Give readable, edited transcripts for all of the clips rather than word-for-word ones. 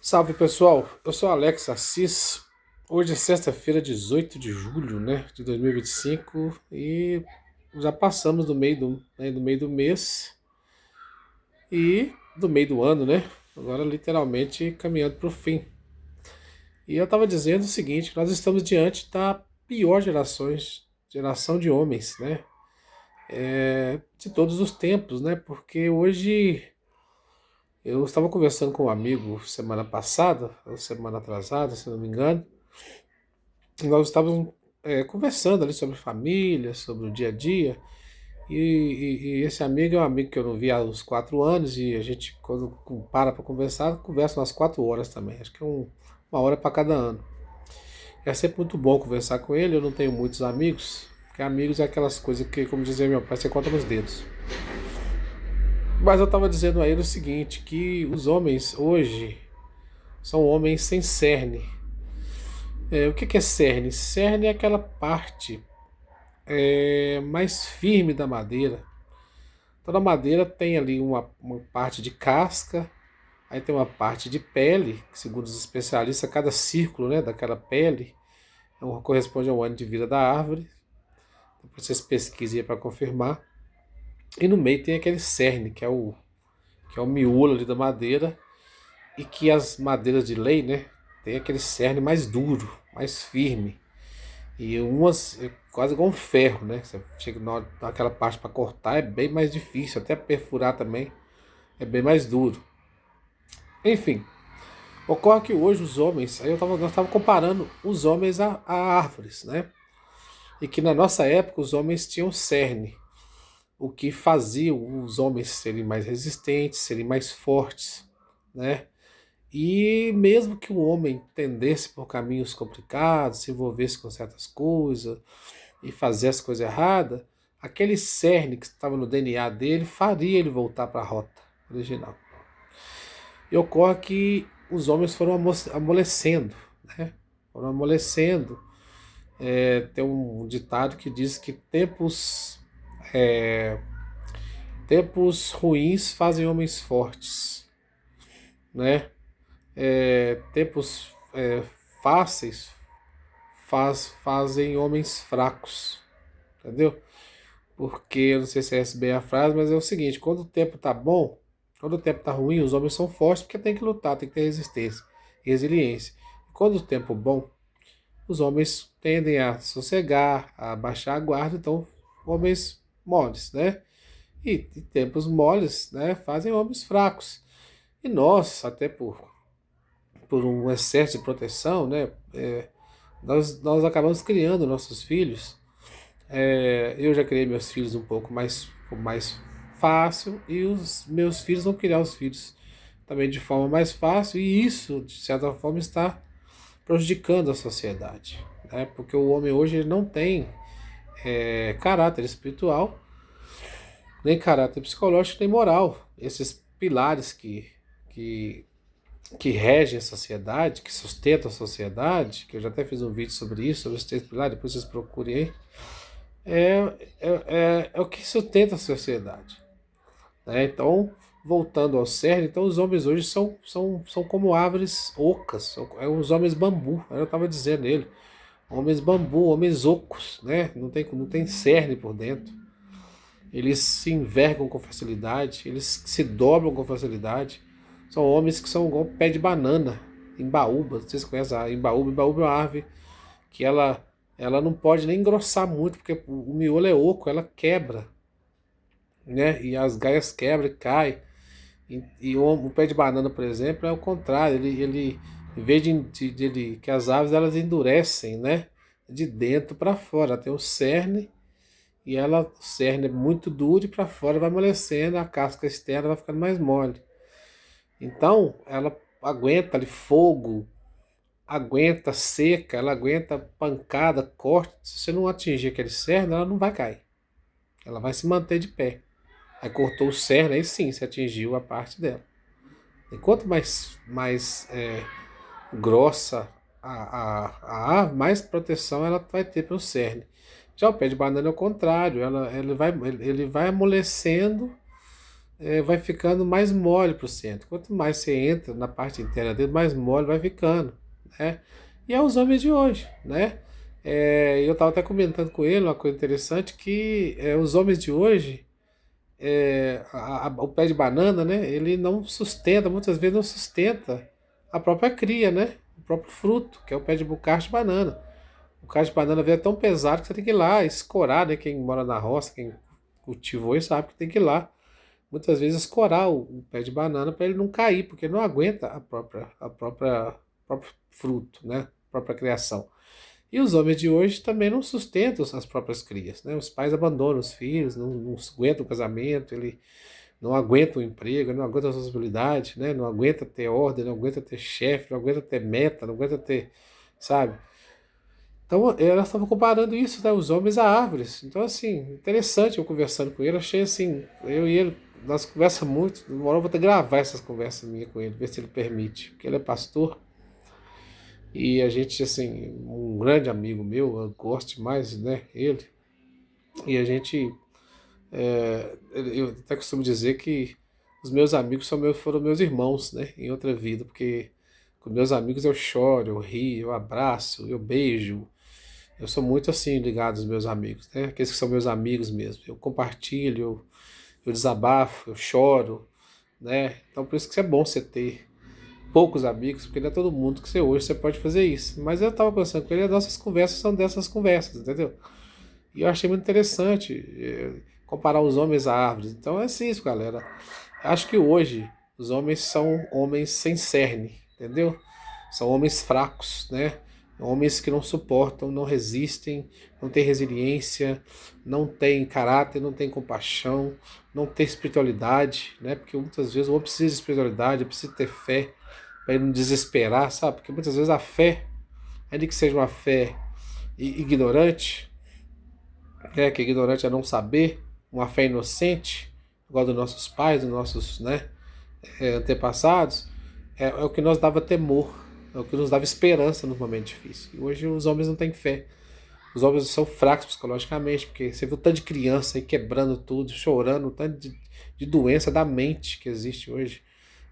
Salve pessoal, eu sou Alex Assis. Hoje é sexta-feira, 18 de julho, né, de 2025 e já passamos do meio do mês e do meio do ano, né? Agora literalmente caminhando para o fim. E eu estava dizendo o seguinte, que nós estamos diante da pior geração de homens, né? De todos os tempos, né? Porque hoje eu estava conversando com um amigo semana passada, ou semana atrasada, se não me engano. Nós estávamos conversando ali sobre família, sobre o dia a dia, e esse amigo é um amigo que eu não vi há uns 4 anos, e a gente, quando para conversar, conversa umas 4 horas também, acho que é uma hora para cada ano. É sempre muito bom conversar com ele, eu não tenho muitos amigos, porque amigos é aquelas coisas que, como dizia meu pai, você conta nos dedos. Mas eu estava dizendo a ele o seguinte, que os homens hoje são homens sem cerne. O que é cerne? Cerne é aquela parte mais firme da madeira. Toda madeira tem ali uma parte de casca, aí tem uma parte de pele, que segundo os especialistas, cada círculo, né, daquela pele corresponde ao ano de vida da árvore. Depois vocês pesquisem para confirmar. E no meio tem aquele cerne, que é o miolo ali da madeira, e que as madeiras de lei, né, tem aquele cerne mais duro, mais firme. E umas é quase igual um ferro, né? Você chega naquela parte para cortar é bem mais difícil, até perfurar também é bem mais duro. Enfim, ocorre que hoje os homens, nós estávamos comparando os homens a árvores, né? E que na nossa época os homens tinham cerne, o que fazia os homens serem mais resistentes, serem mais fortes, né? E mesmo que o homem tendesse por caminhos complicados, se envolvesse com certas coisas, e fazer as coisas erradas, aquele cerne que estava no DNA dele faria ele voltar para a rota original. E ocorre que os homens foram amolecendo, né? Foram amolecendo. Tem um ditado que diz que tempos ruins fazem homens fortes, né? Tempos fáceis fazem homens fracos, entendeu? Porque, eu não sei se é essa bem a frase, mas é o seguinte, quando o tempo tá bom, quando o tempo tá ruim, os homens são fortes porque tem que lutar, tem que ter resistência e resiliência. E quando o tempo é bom, os homens tendem a sossegar, a baixar a guarda, então homens moles, né? E tempos moles, né, fazem homens fracos. E nós, até por um excesso de proteção, né, nós acabamos criando nossos filhos. Eu já criei meus filhos um pouco mais fácil e os meus filhos vão criar os filhos também de forma mais fácil e isso, de certa forma, está prejudicando a sociedade, né? Porque o homem hoje ele não tem caráter espiritual, nem caráter psicológico, nem moral. Esses pilares que, que regem a sociedade, que sustentam a sociedade, que eu já até fiz um vídeo sobre isso, sobre os 3 pilares, depois vocês procurem aí, é o que sustenta a sociedade, né? Então, voltando ao cerne, então os homens hoje são como árvores ocas, os homens bambu, eu estava dizendo ele, homens bambu, homens ocos, né? Não tem cerne por dentro. Eles se envergam com facilidade, eles se dobram com facilidade. São homens que são igual pé de banana, embaúba. Vocês conhecem a embaúba? Embaúba é uma árvore que ela não pode nem engrossar muito, porque o miolo é oco, ela quebra, né? E as gaias quebram e caem. E o pé de banana, por exemplo, é o contrário. Em vez que as árvores elas endurecem, né? De dentro para fora. Ela tem o cerne e o cerne é muito duro e para fora vai amolecendo, a casca externa vai ficando mais mole. Então, ela aguenta ali fogo, aguenta seca, ela aguenta pancada, corte. Se você não atingir aquele cerne, ela não vai cair. Ela vai se manter de pé. Aí cortou o cerne, aí sim, você atingiu a parte dela. E quanto mais grossa a árvore, mais proteção ela vai ter pelo cerne. Já o pé de banana é o contrário, ele vai amolecendo vai ficando mais mole para o centro. Quanto mais você entra na parte interna dele, mais mole vai ficando, né? E é os homens de hoje, né? Eu estava até comentando com ele uma coisa interessante, que os homens de hoje, o pé de banana, né? Ele não sustenta, muitas vezes não sustenta a própria cria, né? O próprio fruto, que é o pé de bucaque de banana. O cacho de banana é tão pesado que você tem que ir lá escorar, né? Quem mora na roça, quem cultivou e sabe que tem que ir lá muitas vezes escorar o pé de banana para ele não cair, porque ele não aguenta o próprio fruto, né? A própria criação. E os homens de hoje também não sustentam as próprias crias, né? Os pais abandonam os filhos, não aguentam o casamento, ele não aguenta o emprego, não aguenta a responsabilidade, né? Não aguenta ter ordem, não aguenta ter chefe, não aguenta ter meta, não aguenta ter, sabe? Então, ela estava comparando isso, né, os homens a árvores. Então, assim, interessante eu conversando com ele. Achei assim, eu e ele, nós conversamos muito. Uma hora eu vou ter que gravar essas conversas minhas com ele, ver se ele permite. Porque ele é pastor e a gente, assim, um grande amigo meu, eu gosto demais, né, ele. E a gente, eu até costumo dizer que os meus amigos foram meus irmãos, né, em outra vida. Porque com meus amigos eu choro, eu rio, eu abraço, eu beijo. Eu sou muito assim ligado aos meus amigos, né? Aqueles que são meus amigos mesmo. Eu compartilho, eu desabafo, eu choro, né? Então por isso que é bom você ter poucos amigos, porque não é todo mundo que você pode fazer isso. Mas eu estava pensando com ele, as nossas conversas são dessas conversas, entendeu? E eu achei muito interessante comparar os homens a árvores. Então é assim isso, galera. Acho que hoje os homens são homens sem cerne, entendeu? São homens fracos, né? Homens que não suportam, não resistem, não têm resiliência, não têm caráter, não têm compaixão, não têm espiritualidade, né? Porque muitas vezes o homem precisa de espiritualidade, precisa ter fé para ele não desesperar, sabe? Porque muitas vezes a fé, ainda que seja uma fé ignorante, que ignorante é não saber, uma fé inocente, igual dos nossos pais, dos nossos, né, antepassados, é o que nos dava temor, é o que nos dava esperança nos momentos difíceis. E hoje os homens não têm fé. Os homens são fracos psicologicamente, porque você viu o tanto de criança aí quebrando tudo, chorando, o tanto de doença da mente que existe hoje.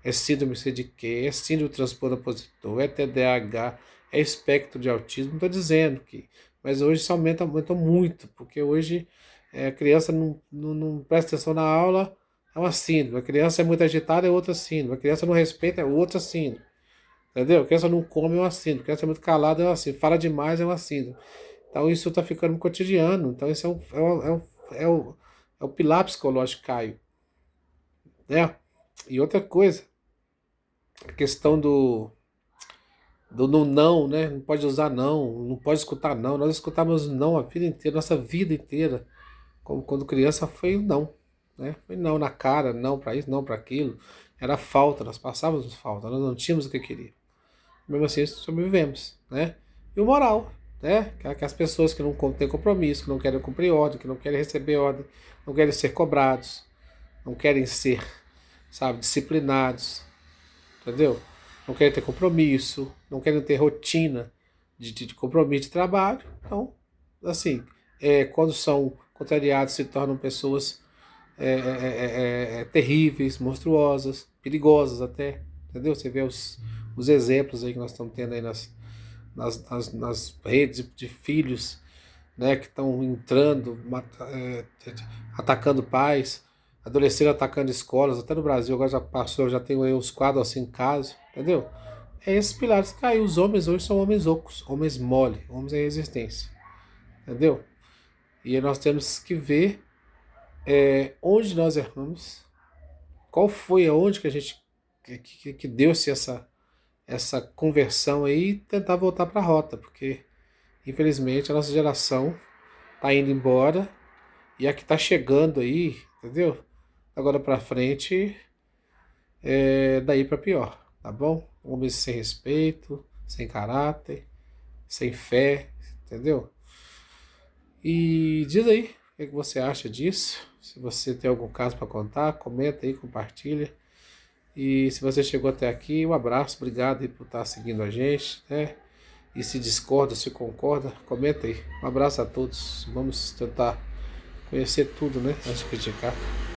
É síndrome CDQ, é síndrome do transtorno opositor, é TDAH, é espectro de autismo. Não estou dizendo que. Mas hoje isso aumenta muito, porque hoje a criança não presta atenção na aula, é uma síndrome. A criança é muito agitada, é outra síndrome. A criança não respeita, é outra síndrome. Entendeu? A criança não come, é uma síndrome. A criança é muito calada, é uma síndrome. Fala demais, é uma síndrome. Então isso está ficando cotidiano. Então isso é o pilar psicológico que caiu. Né? E outra coisa, a questão do não, né? Não pode usar não, não pode escutar não. Nós escutamos não a vida inteira, nossa vida inteira. Como quando criança foi não, né? Foi não na cara, não para isso, não para aquilo. Era falta, nós passávamos falta, nós não tínhamos o que queria. Mesmo assim, sobrevivemos, né? E o moral, né? Que as pessoas que não têm compromisso, que não querem cumprir ordem, que não querem receber ordem, não querem ser cobrados, não querem ser, sabe, disciplinados, entendeu? Não querem ter compromisso, não querem ter rotina de compromisso de trabalho. Então, assim, quando são contrariados, se tornam pessoas terríveis, monstruosas, perigosas até, entendeu? Você vê os exemplos aí que nós estamos tendo aí nas redes de filhos, né, que estão entrando, atacando pais, adolescentes atacando escolas, até no Brasil agora já passou, já tem aí uns 4 ou 5 casos, entendeu? É esses pilares que caiu. Os homens hoje são homens ocos, homens mole, homens em resistência, entendeu? E nós temos que ver onde nós erramos, qual foi aonde que a gente que deu-se essa conversão aí, e tentar voltar para a rota, porque infelizmente a nossa geração tá indo embora e a que tá chegando aí, entendeu? Agora para frente daí para pior, tá bom? Homens sem respeito, sem caráter, sem fé, entendeu? E diz aí o que você acha disso. Se você tem algum caso para contar, comenta aí, compartilha. E se você chegou até aqui, um abraço, obrigado aí por estar seguindo a gente, né? E se discorda, se concorda, comenta aí. Um abraço a todos. Vamos tentar conhecer tudo, né? Antes de criticar.